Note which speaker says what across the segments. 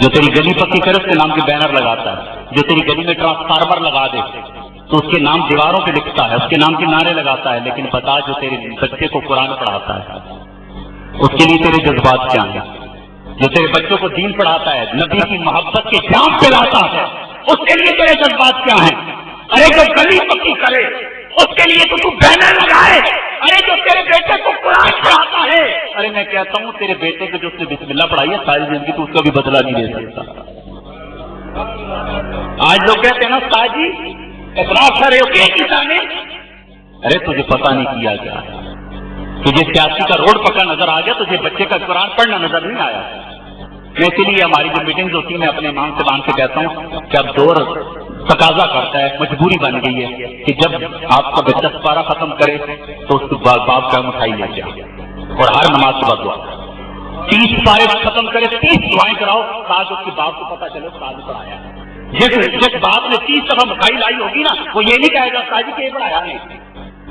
Speaker 1: جو تیری گلی پکی کرے اس کے نام کے بینر لگاتا ہے، جو تیری گلی میں ٹرانسفارمر لگا دے تو اس کے نام دیواروں پہ لکھتا ہے، اس کے نام کے نعرے لگاتا ہے، لیکن بتا جو تیرے بچے کو قرآن پڑھاتا ہے اس کے لیے تیرے جذبات کیا ہیں؟ جو تیرے بچوں کو دین پڑھاتا ہے، نبی کی محبت کے جام پلاتا ہے، اس کے لیے تیرے جذبات کیا ہیں؟ ارے جو گلی پکی کرے اس کے لیے تو بینر لگائے، ارے جو تیرے بیٹے کو قرآن پڑھاتا ہے، ارے میں کہتا ہوں تیرے بیٹے کو جو اس نے بسم اللہ پڑھائی ہے ساری زندگی تو اس کا بھی بدلہ نہیں لے سکتا۔ آج لوگ کہتے ہیں نا ساجی اتنا سارے نے، ارے تجھے پتہ نہیں کیا کیا ہے، تجھے سیاسی کا روڈ پکا نظر آ گیا، تجھے بچے کا قرآن پڑھنا نظر نہیں آیا۔ میں اسی لیے ہماری جو میٹنگز ہوتی ہیں میں اپنے امام سے باندھ کے کہتا ہوں کہ اب دور تقاضا کرتا ہے، مجبوری بن گئی ہے کہ جب آپ کا بچہ سپارہ ختم کرے تو اس کے باپ کا مٹھائی لے کے اور ہر نماز کے بعد دعا 30 سپارے ختم کرے 30 دعائیں کراؤ تاکہ اس کے باپ کو پتہ چلے سال پڑھایا۔ جس باپ نے 30 دفعہ مٹھائی لائی ہوگی نا وہ یہ نہیں کہے گا ساجی کہ پڑھایا نہیں،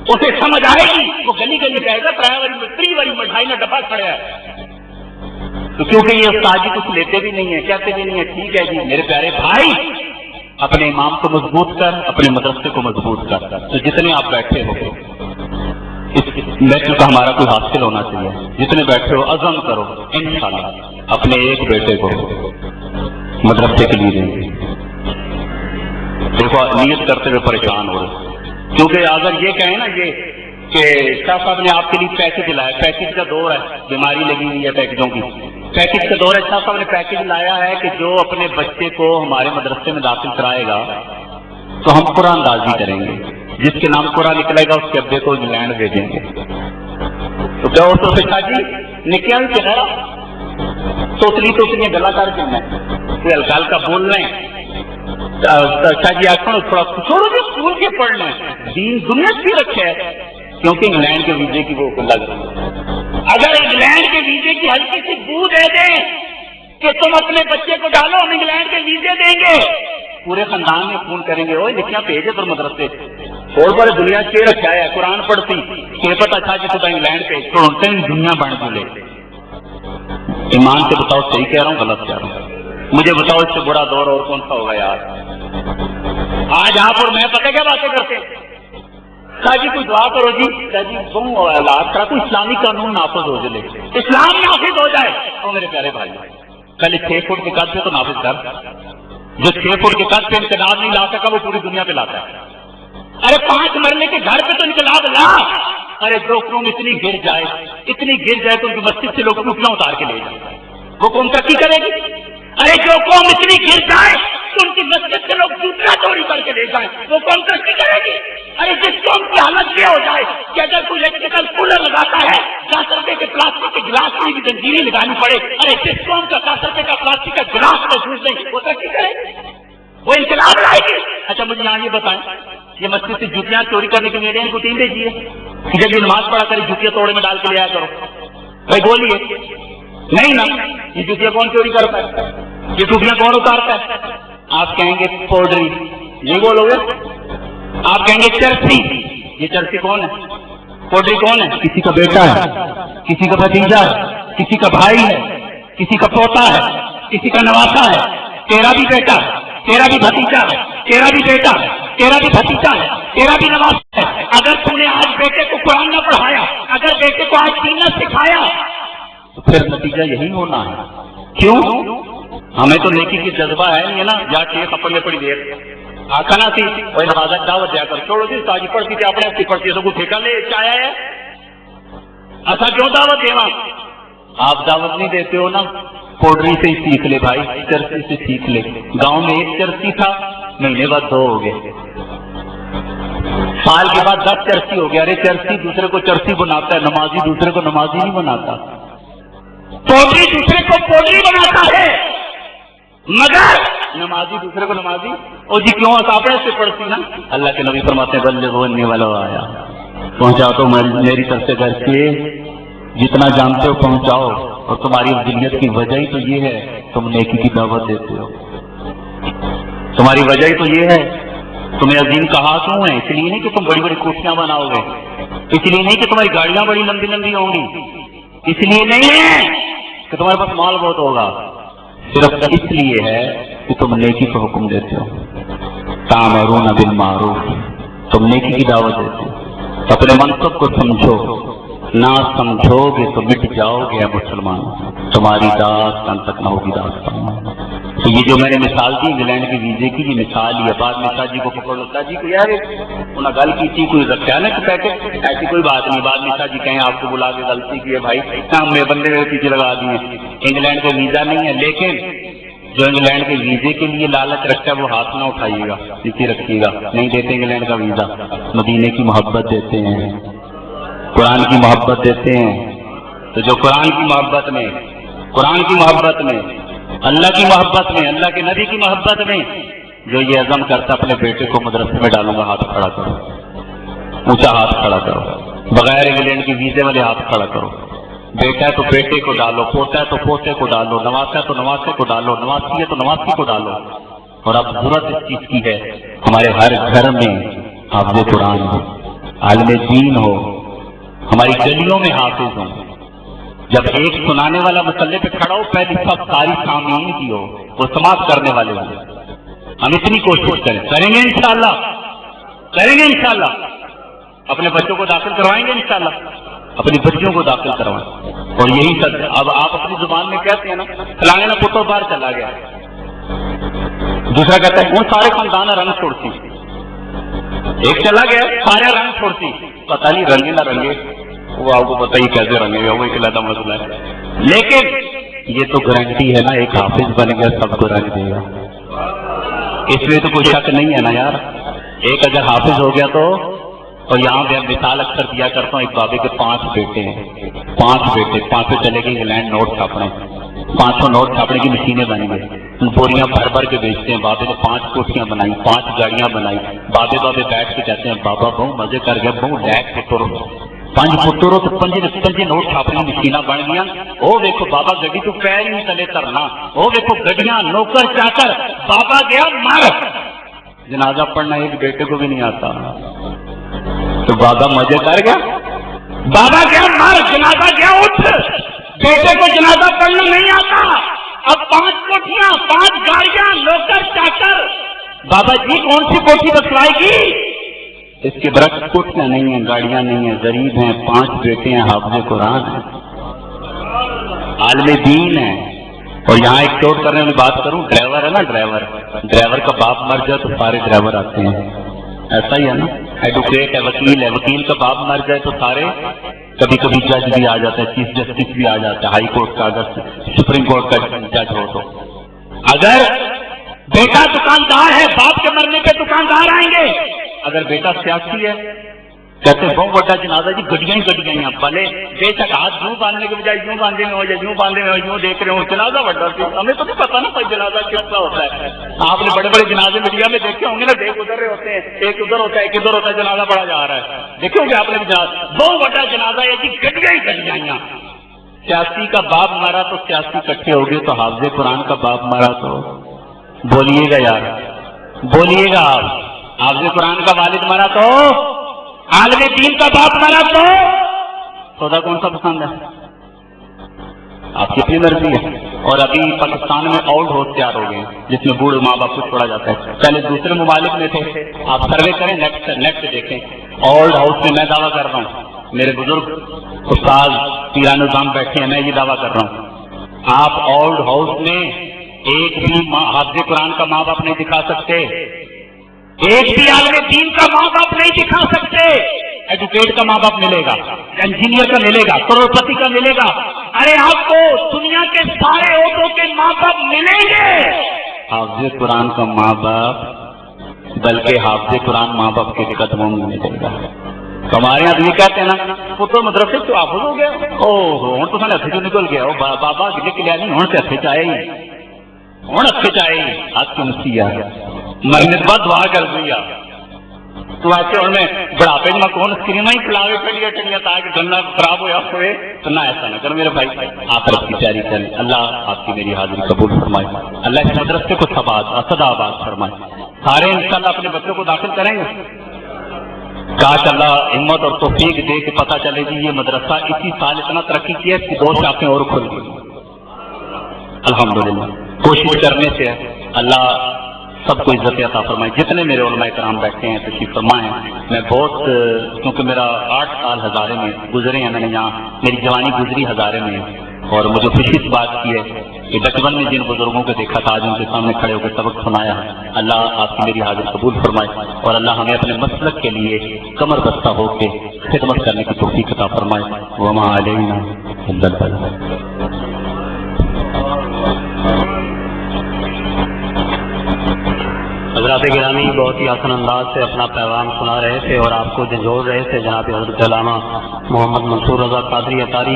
Speaker 1: اسے سمجھ آئے گی، وہ گلی گلی کہے گا 3 والی مٹھائی میں ڈبہ کھڑا ہے، تو کیونکہ یہ استاد جی کچھ لیتے بھی نہیں ہے، کہتے بھی نہیں ہے ٹھیک ہے جی۔ میرے پیارے بھائی اپنے امام کو مضبوط کر، اپنے مدرسے کو مضبوط کر، تو جتنے آپ بیٹھے ہو اس محفل کا ہمارا کوئی حاصل ہونا چاہیے، جتنے بیٹھے ہو عزم کرو انشاءاللہ اپنے ایک بیٹے کو مدرسے کے لیے دیں گے۔ دیکھو نیت کرتے ہوئے پریشان ہو رہے، کیونکہ اگر یہ کہیں نا یہ کہ شاہ صاحب نے آپ کے لیے پیکج لایا، پیکج کا دور ہے، بیماری لگی ہوئی ہے پیکجوں کی، پیکج کا دور ہے، شاہ صاحب نے پیکج لایا ہے کہ جو اپنے بچے کو ہمارے مدرسے میں داخل کرائے گا تو ہم قرآن اندازی کریں گے، جس کے نام قرآن نکلے گا اس کے ابے کو انگلینڈ بھیجیں گے۔ تو کیا ہو تو شاہ جی نکیا بھی چہرا توتلی گلا کر کے میں کوئی ہلکا ہلکا بول رہے ہیں شاہ جی آخر تھوڑا چھوڑو جو اسکول کے پڑھ لیں، دین دنیا سے رکھے ہے، کیونکہ انگلینڈ کے ویزے کی وہ لگ رہی، اگر انگلینڈ کے ویزے کی ہلکی سی بو دے دیں کہ تم اپنے بچے کو ڈالو ہم انگلینڈ کے ویزے دیں گے، پورے خاندان میں فون کریں گے، وہ لکھیاں بھیجے پر مدرسے اور بڑے دنیا کے رکھا ہے قرآن پڑھتی کہ پتہ اچھا جی تو انگلینڈ پہ چھوڑتے ہیں دنیا بن بولے۔ ایمان سے بتاؤ صحیح کہہ رہا ہوں غلط کہہ رہا ہوں؟ مجھے بتاؤ اس سے برا دور اور کون سا ہوگا یار؟ آج آپ اور میں پتہ کیا باتیں کرتے ہیں، شاہ جی کوئی دعا کرو جی، شاہ جی حالات کا کوئی اسلامی قانون نافذ ہو جائے، اسلام نافذ ہو جائے۔ اور میرے پیارے بھائی پہلے 6 فٹ کے قد پہ تو نافذ کر، جو 6 فٹ کے قد پہ انقلاب نہیں لا سکا وہ پوری دنیا پہ لاتا ہے۔ ارے 5 مرلے کے گھر پہ تو انقلاب لا، ارے جو قوم اتنی گر جائے تو ان کی مسجد سے لوگ ٹوٹیاں اتار کے لے جائے، وہ قوم ترقی کرے گی؟ ارے جو قوم اتنی گر جائے تو ان کی مسجد سے لوگ جوتیاں چوری کر کے لے جائیں، وہ قوم ترقی کرے گی؟ ارے جس قوم کی حالت یہ ہو جائے کہ اگر کوئی الیکٹریکل کولر لگاتا ہے 10 روپے کے پلاسٹک کے گلاس میں بھی زنجیریں لگانی پڑے، ارے جس قوم کا 10 روپے کا پلاسٹک کا گلاس موجود نہیں وہ ترقی کرے گی، وہ انقلاب لائے گی؟ اچھا مجھے یہاں یہ بتائیں، یہ مسجد سے جوتیاں چوری کرنے کے میڈیا کو ٹیم بھیجیے کہ جب یہ نماز پڑھا کرے جوتیاں توڑے میں ڈال کے لے آیا کرو، بھائی بولیے نہیں نا؟ یہ جوتیاں کون چوری کرتا ہے؟ یہ ٹوٹیاں کون اتارتا ہے؟ آپ کہیں گے پوڈری، نہیں بولو گے؟ آپ کہیں گے چرسی، یہ چرسی کون ہے؟ پوڈری کون ہے؟ کسی کا بیٹا ہے، کسی کا بھتیجا ہے، کسی کا بھائی ہے، کسی کا پوتا ہے، کسی کا نواسا ہے، تیرا بھی بیٹا ہے، تیرا بھی بھتیجا ہے، تیرا بھی بیٹا ہے، تیرا بھی بھتیجا ہے، تیرا بھی نواسا ہے۔ اگر تم نے آج بیٹے کو قرآن نہ پڑھایا، اگر بیٹے کو آج دین نہ سکھایا تو پھر نتیجہ یہی ہونا ہے۔ کیوں؟ ہمیں تو نیکی کی جذبہ ہے نہیں ہے نا، جا کے اپنے پڑی دیر آخا نہ تھی وہ نوازت دعوت دیا کر چھوڑو جی تاجی پڑھتی تھی اپنے اپنی پڑھتی ہے تو کوئی ٹھیکہ لے چایا ہے، ایسا کیوں دعوت دیوا؟ آپ دعوت نہیں دیتے ہو نا، پوڈری سے ہی سیکھ لے بھائی، چرسی سے سیکھ لے۔ گاؤں میں 1 چرسی تھا، مہینے بعد 2 ہو گئے، سال کے بعد 10 چرسی ہو گیا۔ ارے چرسی دوسرے کو چرسی بناتا ہے، نمازی دوسرے کو نمازی نہیں بناتا، پوڈری دوسرے کو پوڈری بناتا ہے، مگر نمازی دوسرے کو نمازی۔ اور جی کیوں اپنے سے پڑھتی نا؟ اللہ کے نبی فرماتے ہیں بلغ عنی ولو آیا، پہنچاؤ تو میری طرف سے گھر کے جتنا جانتے ہو پہنچاؤ، اور تمہاری ذلت کی وجہ ہی تو یہ ہے تم نیکی کی دعوت دیتے ہو، تمہاری وجہ ہی تو یہ ہے۔ تمہیں عظیم کہا کیوں ہے؟ اس لیے نہیں کہ تم بڑی بڑی کوٹھیاں بناؤ گے، اس لیے نہیں کہ تمہاری گاڑیاں بڑی لمبی لمبی ہوں گی، اس لیے نہیں ہے کہ تمہارے پاس مال بہت ہوگا، صرف اس لیے ہے کہ تم نیکی کو حکم دیتے ہو، تامرون بالمعروف، تم نیکی کی دعوت دیتے ہو، اپنے منصب کو سمجھو، نہ سمجھو گے تو مٹ جاؤ گے مسلمان، تمہاری داستان تک نہ ہوگی داستان۔ تو یہ جو میں نے مثال دی انگلینڈ کے ویزے کی، یہ مثال ہی ہے۔ بعد میں شاہ جی کو پکڑ لو، شاہ جی کو یار انہوں نے گل کی تھی، کوئی رکھا نا پیکٹ، ایسی کوئی بات نہیں۔ بعد میں شاہ جی کہیں آپ کو بلا کے غلطی کی ہے بھائی، میں بندے میرے پیچھے لگا دیے، انگلینڈ کا ویزا نہیں ہے۔ لیکن جو انگلینڈ کے ویزے کے لیے لالچ رکھتا ہے وہ ہاتھ نہ اٹھائیے گا، نیچے رکھیے گا، نہیں دیتے انگلینڈ کا ویزا۔ مدینے کی محبت دیتے ہیں، قرآن کی محبت دیتے ہیں، تو جو قرآن کی محبت میں، قرآن کی محبت میں، اللہ کی محبت میں، اللہ کے نبی کی محبت میں جو یہ عزم کرتا اپنے بیٹے کو مدرسے میں ڈالوں گا، ہاتھ کھڑا کرو، اونچا ہاتھ کھڑا کرو، بغیر انگلینڈ کے ویزے والے ہاتھ کھڑا کرو۔ بیٹا ہے تو بیٹے کو ڈالو، پوتا ہے تو پوتے کو ڈالو، نواسا ہے تو نواسے کو ڈالو، نواسی ہے تو نواسی کو ڈالو۔ اور اب ضرورت اس چیز کی ہے ہمارے ہر گھر میں حافظ قرآن ہو، عالم دین ہو، ہماری گلیوں میں حافظ ہوں۔ جب ایک سنانے والا مسئلے پہ کھڑا ہو، پہلی سب ساری سامعین کی ہو، وہ سماعت کرنے والے ہوں۔ ہم اتنی کوشش کریں گے انشاءاللہ، کریں گے انشاءاللہ، اپنے بچوں کو داخل کروائیں گے انشاءاللہ، اپنی بچیوں کو داخل کروائیں۔ اور یہی سب اب آپ اپنی زبان میں کہتے ہیں نا، فلانے نہ پتو باہر چلا گیا، دوسرا کہتا ہے کون سارے خاندان رنگ چھوڑتی، ایک چلا گیا سارے رنگ چھوڑتی، پتہ نہیں رنگے نہ رنگے، وہ آپ کو پتہ ہی کیسے رنگے گا، وہ ایک علیحدہ مسئلہ ہے۔ لیکن یہ تو گارنٹی ہے نا، ایک حافظ بن گیا سب کو رنگ دے گا، اس میں تو کوئی شک نہیں ہے نا یار۔ ایک اگر حافظ ہو گیا تو، اور یہاں پہ مثال اکثر دیا کرتا ہوں، ایک بابے کے 5 بیٹے ہیں، 5 بیٹے، 5 چلے گئے انگلینڈ نوٹ چھاپنے، 500 نوٹ چھاپنے کی مشینیں بنی گئی، بوریاں بھر بھر کے بیچتے ہیں۔ بابے نے 5 کوٹیاں بنائی، 5 گاڑیاں بنائی۔ بابے بیٹھ کے کہتے ہیں بابا بہت مزے کر گیا، بہت لیک پتر 5 پتروں تو 5 نوٹ چھاپنے کی مشینیں بن گیا۔ وہ دیکھو بابا گڈی تو پیر ہی نہیں تلے ترنا، وہ دیکھو گڈیاں نوکر چاکر، بابا گیا مر، جنازہ پڑھنا ایک بیٹے کو بھی نہیں آتا، تو بابا مزے کر گیا، بابا گیا مر، جنازہ گیا اٹھ، بیٹے کو جنازہ پڑھنا نہیں آتا، اب 5 کوٹیاں، 5 گاڑیاں، نوکر چاکر، بابا جی کون سی کوٹھی بسوائے گی؟ اس کے برعکس کوٹیاں نہیں ہیں، گاڑیاں نہیں ہیں، غریب ہیں، 5 بیٹے ہیں، حافظ قرآن ہیں، عالم دین ہیں۔ اور یہاں ایک چوٹ کرنے والی بات کروں، ڈرائیور ہے نا، ڈرائیور کا باپ مر جائے تو سارے ڈرائیور آتے ہیں، ایسا ہی ہے نا۔ ایڈوکیٹ ہے، وکیل کا باپ مر جائے تو سارے، کبھی کبھی جج بھی آ جاتا ہے، چیف جسٹس بھی آ جاتا ہے، ہائی کورٹ کا، اگر سپریم کورٹ کا جج ہو تو۔ اگر بیٹا دکاندار ہے، باپ کے مرنے پہ دکاندار آئیں گے۔ اگر بیٹا سیاسی ہے، کہتے ہیں بہت بڑا جنازہ جی، گڈیاں ہی گڈیاں ہیں، پہلے بے شک ہاتھ یوں باندھنے کے بجائے یوں باندھے میں ہو جائے، یوں باندھے میں ہو، یوں دیکھ رہے ہوں، جنازہ بڑا سی، ہمیں تو نہیں پتا نا کوئی جنازہ کس کا ہوتا ہے۔ آپ نے بڑے بڑے جنازے میڈیا میں دیکھے ہوں گے نا، ایک ادھر ہوتے ہیں، ایک ادھر ہوتا ہے، ایک ادھر ہوتا ہے، جنازہ بڑا جا رہا ہے، دیکھے ہوں گے آپ نے بھی جنازہ، بہت بڑا جنازہ ہے جی، گڈیاں ہی گڈیاں۔ سیاسی کا باپ مرا تو سیاسی اکٹھے ہو گئے، تو حافظ قرآن کا باپ مرا تو بولیے گا یار، بولیے گا آپ، حافظ قرآن کا والد مرا تو، عالم دین کا باپ مرا تو، سودا کون سا پسند ہے؟ آپ کی اپنی مرضی ہے۔ اور ابھی پاکستان میں اولڈ ہاؤس تیار ہو گئے جس میں بوڑھے ماں باپ کو چھوڑا جاتا ہے، پہلے دوسرے ممالک میں تھے، آپ سروے کریں، نیٹ پہ دیکھیں، اولڈ ہاؤس میں میں دعویٰ کر رہا ہوں، میرے بزرگ استاد پیران نظام بیٹھے ہیں، میں یہ دعویٰ کر رہا ہوں، آپ اولڈ ہاؤس میں ایک بھی حافظ قرآن کا ماں باپ نہیں دکھا سکتے، ایک بھی عالم دین کا ماں باپ نہیں دکھا سکتے۔ ایڈوکیٹ کا ماں باپ ملے گا، انجینئر کا ملے گا، کروڑپتی کا ملے گا، ارے آپ کو دنیا کے سارے عہدوں کے ماں باپ ملیں گے، حافظ قرآن کا ماں باپ، بلکہ حافظ قرآن ماں باپ کے قدموں میں ملے گا۔ ہمارے یہاں یہ کہتے ہیں نا، پتر مدرسے تو حافظ ہو گیا، ہوں تو ہاتھ چ نکل گیا، بابا نکلیا نہیں، ہوں تو ہاتھ چائے ہی، ہوں ہاتھ چائے ہی، ہاتھ کو نسی آ مرنے کے بعد دعا کر دی تو ایسے ہوں میں بڑھاپے میں کون اسکریم ہی کھلاوے کھڑیا ٹڑیاں تاکہ گنا خراب ہوا ہوئے، تو نہ ایسا نہ کر میرے بھائی، آخرت کی تیاری کریں، اللہ آپ کی میری حاضری قبول فرمائے، اللہ اس مدرسے کو سدا آباد فرمائے، سارے انشاءاللہ اپنے بچوں کو داخل کریں گے، کاش اللہ ہمت اور توفیق دے کے پتہ چلے کہ یہ مدرسہ اسی سال اتنا ترقی کی ہے کہ 2 شاخیں اور کھل گئی، الحمدللہ۔ کوشش کرنے سے اللہ سب کو عزت عطا فرمائے. جتنے میرے علماء کرام بیٹھے ہیں تشریف فرمائیں. میں بہت کیونکہ میرا 8 سال ہزارے میں گزرے ہیں، میں نے یہاں میری جوانی گزری ہزارے میں، اور مجھے خوشی اس بات کی ہے کہ بچپن میں جن بزرگوں کو دیکھا تھا آج ان کے سامنے کھڑے ہو کر سبق سنایا. اللہ آپ کی میری حاضر قبول فرمائے، اور اللہ ہمیں اپنے مسلک کے لیے کمر بستہ ہو کے خدمت کرنے کی توفیق عطا فرمائے. وما علینا الا البلاغ.
Speaker 2: حضرات گرامی بہت ہی آسان انداز سے اپنا پیغام سنا رہے تھے اور آپ کو جھنجھوڑ رہے تھے جناب حضرت علامہ محمد منصور رضا قادری اطاری.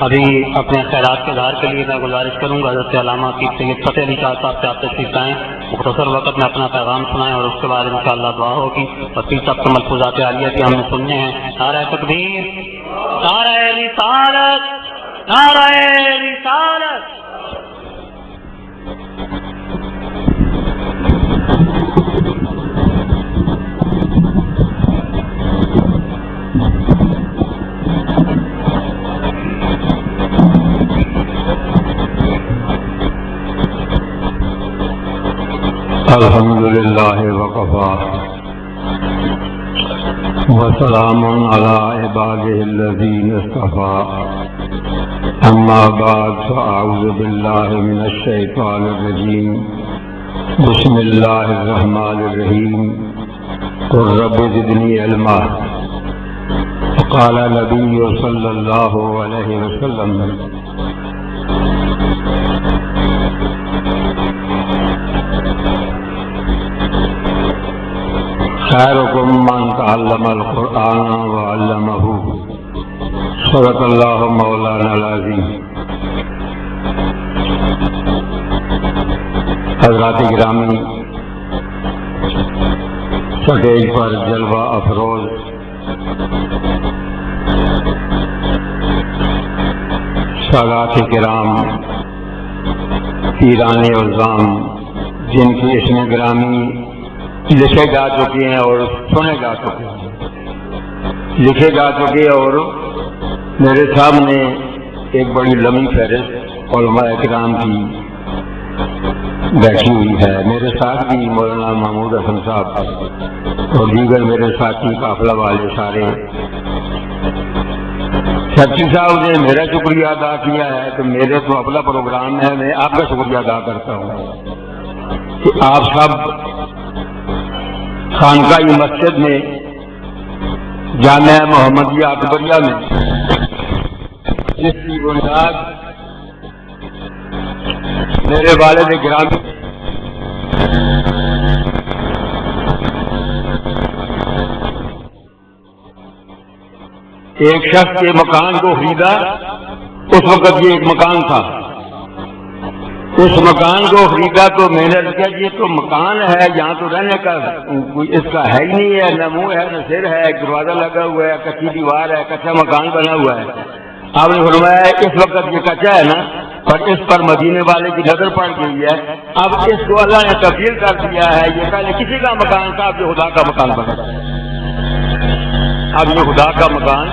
Speaker 2: ابھی اپنے خیرات کے اظہار کے لیے میں گزارش کروں گا حضرت علامہ کی سید فتح علی شاہ صاحب سے آپ تشریف لائیں، مختصر وقت میں اپنا پیغام سنائیں اور اس کے بعد انشاءاللہ دعا ہوگی. اور پھر سب کے ملفوظات عالیہ بھی ہم نے سننے ہیں. نعرہ تکبیر، نعرہ رسالت، نعرہ رسالت.
Speaker 3: الحمد للہ وکفی وسلام علی عبادہ الذین اصطفی. اما بعد فاعوذ باللہ من الشیطان الرجیم. بسم اللہ الرحمن الرحیم. قل رب زدنی علما. قال نبی صلی اللہ علیہ وسلم خیرکم من تعلم القرآن وعلمہ. صدق اللہ مولانا العظیم. حضرات گرامی، سٹیج پر جلوہ افروز سادات کرام، پیران عظام، جن کی اسم گرامی لکھے جا چکے ہیں اور سنے جا چکے ہیں، لکھے جا چکے اور میرے سامنے ایک بڑی لمبی فہرست علماء کرام کی بیٹھی ہوئی ہے. میرے ساتھ بھی مولانا محمود حسن صاحب اور دیگر میرے ساتھی قافلہ والے سارے. سچی صاحب نے میرا شکریہ ادا کیا ہے تو میرے تو اپنا پروگرام ہے، میں آپ کا شکریہ ادا کرتا ہوں کہ آپ سب خانقاہ مسجد میں جامعہ محمدیہ اکبریہ میں جس کی بنیاد میرے والد گرامی ایک شخص کے مکان کو خریدا. اس وقت یہ ایک مکان تھا، اس مکان کو خریدا تو میں نے کیا یہ تو مکان ہے، یہاں تو رہنے کا کوئی اس کا ہے ہی نہیں ہے، نہ منہ ہے نہ سر ہے، ایک دروازہ لگا ہوا ہے، کچی دیوار ہے، کچا مکان بنا ہوا ہے. آپ نے فرمایا اس وقت یہ کچا ہے نا، اور اس پر مدینے والے کی نظر پڑ گئی ہے، اب اس کو اللہ نے تبدیل کر دیا ہے. یہ پہلے کسی کا مکان تھا، اب یہ خدا کا مکان بنا. اب یہ خدا کا مکان،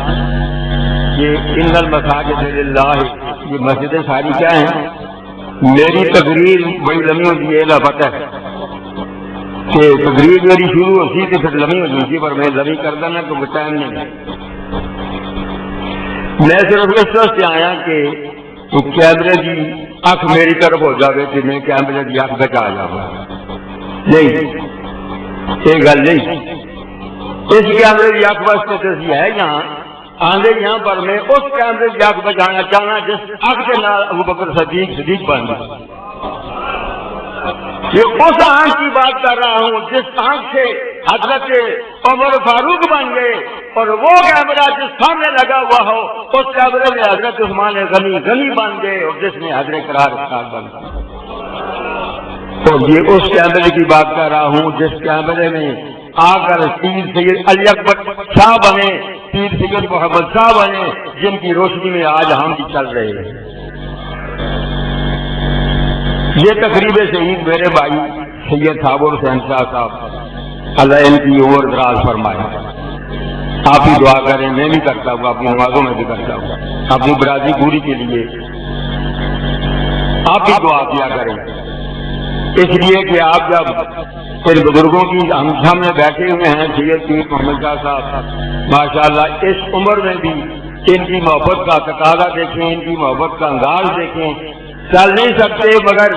Speaker 3: یہ ان المساجد للہ، یہ مسجدیں ساری کیا ہیں. میری تقریر بڑی لمبی ہوتی ہے، نہ پتہ ہے کہ تقریر میری شروع ہوتی تو پھر لمبی ہوتی تھی، پر میں لمبی کرتا نا تو ٹائم نہیں. میں صرف اس وقت سے آیا کہ کیمرے کی اکھ میری طرف ہو جائے کہ میں کیمرے کی اکھ بچا جاؤں. نہیں، یہ گل نہیں. اس کیمرے کی اکھ واسطے تو ہے یہاں آندے یہاں پر میں اس کیمرے کی آنکھ بچانا چاہنا جس آنکھ کے نال ابو بکر صدیق بن گیا. یہ اس آنکھ کی بات کر رہا ہوں جس آنکھ سے حضرت عمر فاروق بن گئے، اور وہ کیمرہ جس سامنے لگا ہوا ہو اس کیمرے میں حضرت عثمان غنی بن گئے، اور جس میں حضرت قرار افطار بن گئے. اور یہ اس کیمرے کی بات کر رہا ہوں جس کیمرے میں آ کر پیر سید علی اکبر شاہ بنے، پیر سید محمد شاہ بنے، جن کی روشنی میں آج ہم بھی چل رہے ہیں. یہ تقریب شہید میرے بھائی سید صابر حسین شاہ صاحب اللہ ان کی عمر دراز فرمائے. آپ ہی دعا کریں، میں بھی کرتا ہوں، اپنی نمازوں میں بھی کرتا ہوں. اپنی برادری پوری کے لیے آپ ہی دعا کیا کریں اس لیے کہ آپ جب ان بزرگوں کی ہم سامنے بیٹھے ہوئے ہیں سید پیر محمد شاہ صاحب ماشاءاللہ اس عمر میں بھی ان کی محبت کا تقاضا دیکھیں، ان کی محبت کا انداز دیکھیں، چل نہیں سکتے مگر